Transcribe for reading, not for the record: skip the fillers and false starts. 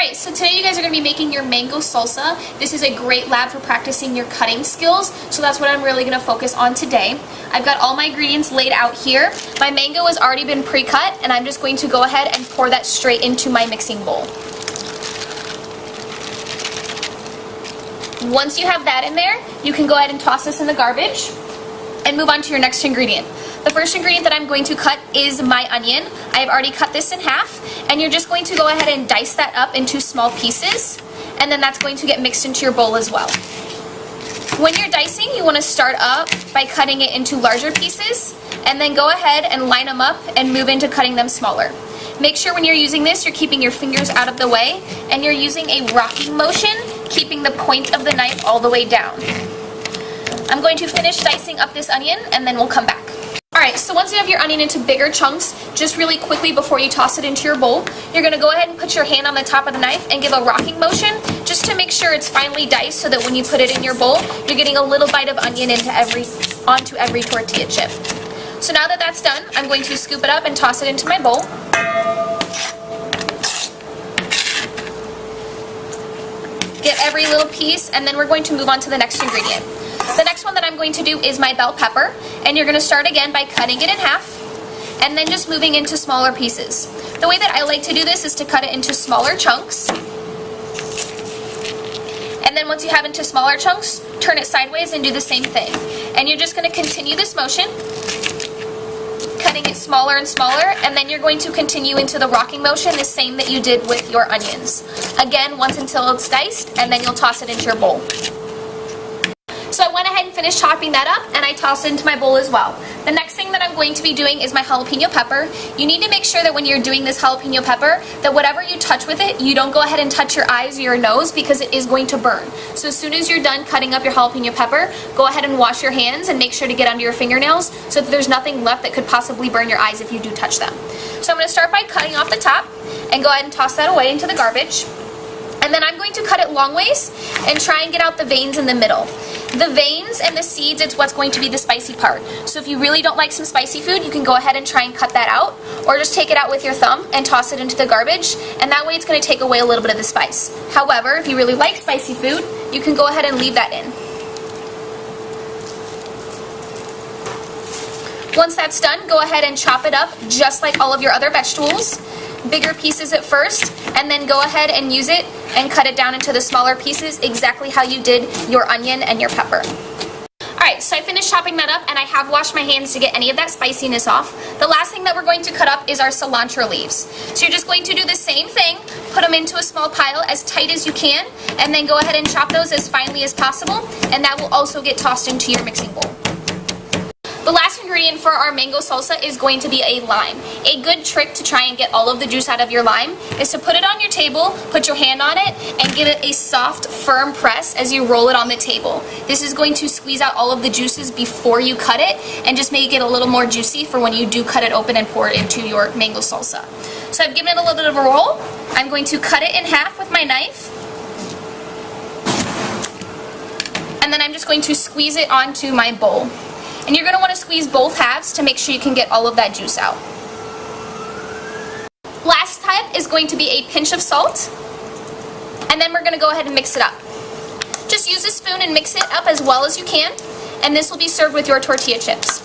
Alright, so today you guys are going to be making your mango salsa. This is a great lab for practicing your cutting skills, so that's what I'm really going to focus on today. I've got all my ingredients laid out here. My mango has already been pre-cut, and I'm just going to go ahead and pour that straight into my mixing bowl. Once you have that in there, you can go ahead and toss this in the garbage and move on to your next ingredient. The first ingredient that I'm going to cut is my onion. I have already cut this in half, and you're just going to go ahead and dice that up into small pieces, and then that's going to get mixed into your bowl as well. When you're dicing, you want to start up by cutting it into larger pieces, and then go ahead and line them up and move into cutting them smaller. Make sure when you're using this, you're keeping your fingers out of the way, and you're using a rocking motion, keeping the point of the knife all the way down. I'm going to finish dicing up this onion, and then we'll come back. Alright, so once you have your onion into bigger chunks, just really quickly before you toss it into your bowl, you're going to go ahead and put your hand on the top of the knife and give a rocking motion just to make sure it's finely diced so that when you put it in your bowl, you're getting a little bite of onion onto every tortilla chip. So now that that's done, I'm going to scoop it up and toss it into my bowl. Get every little piece, and then we're going to move on to the next ingredient. The next one that I'm going to do is my bell pepper, and you're going to start again by cutting it in half and then just moving into smaller pieces. The way that I like to do this is to cut it into smaller chunks, and then once you have it into smaller chunks, turn it sideways and do the same thing. And you're just going to continue this motion, cutting it smaller and smaller, and then you're going to continue into the rocking motion, the same that you did with your onions. Again, once until it's diced, and then you'll toss it into your bowl. So I went ahead and finished chopping that up, and I tossed it into my bowl as well. The next thing that I'm going to be doing is my jalapeno pepper. You need to make sure that when you're doing this jalapeno pepper, that whatever you touch with it, you don't go ahead and touch your eyes or your nose, because it is going to burn. So as soon as you're done cutting up your jalapeno pepper, go ahead and wash your hands and make sure to get under your fingernails so that there's nothing left that could possibly burn your eyes if you do touch them. So I'm going to start by cutting off the top and go ahead and toss that away into the garbage. And then I'm going to cut it long ways and try and get out the veins in the middle. The veins and the seeds, it's what's going to be the spicy part. So if you really don't like some spicy food, you can go ahead and try and cut that out, or just take it out with your thumb and toss it into the garbage, and that way it's going to take away a little bit of the spice. However, if you really like spicy food, you can go ahead and leave that in. Once that's done, go ahead and chop it up just like all of your other vegetables. Bigger pieces at first, and then go ahead and use it and cut it down into the smaller pieces exactly how you did your onion and your pepper. Alright, so I finished chopping that up, and I have washed my hands to get any of that spiciness off. The last thing that we're going to cut up is our cilantro leaves. So you're just going to do the same thing, put them into a small pile as tight as you can, and then go ahead and chop those as finely as possible, and that will also get tossed into your mixing bowl. The last ingredient for our mango salsa is going to be a lime. A good trick to try and get all of the juice out of your lime is to put it on your table, put your hand on it, and give it a soft, firm press as you roll it on the table. This is going to squeeze out all of the juices before you cut it and just make it a little more juicy for when you do cut it open and pour it into your mango salsa. So I've given it a little bit of a roll. I'm going to cut it in half with my knife, and then I'm just going to squeeze it onto my bowl. And you're going to want to squeeze both halves to make sure you can get all of that juice out. Last step is going to be a pinch of salt, and then we're going to go ahead and mix it up. Just use a spoon and mix it up as well as you can, and this will be served with your tortilla chips.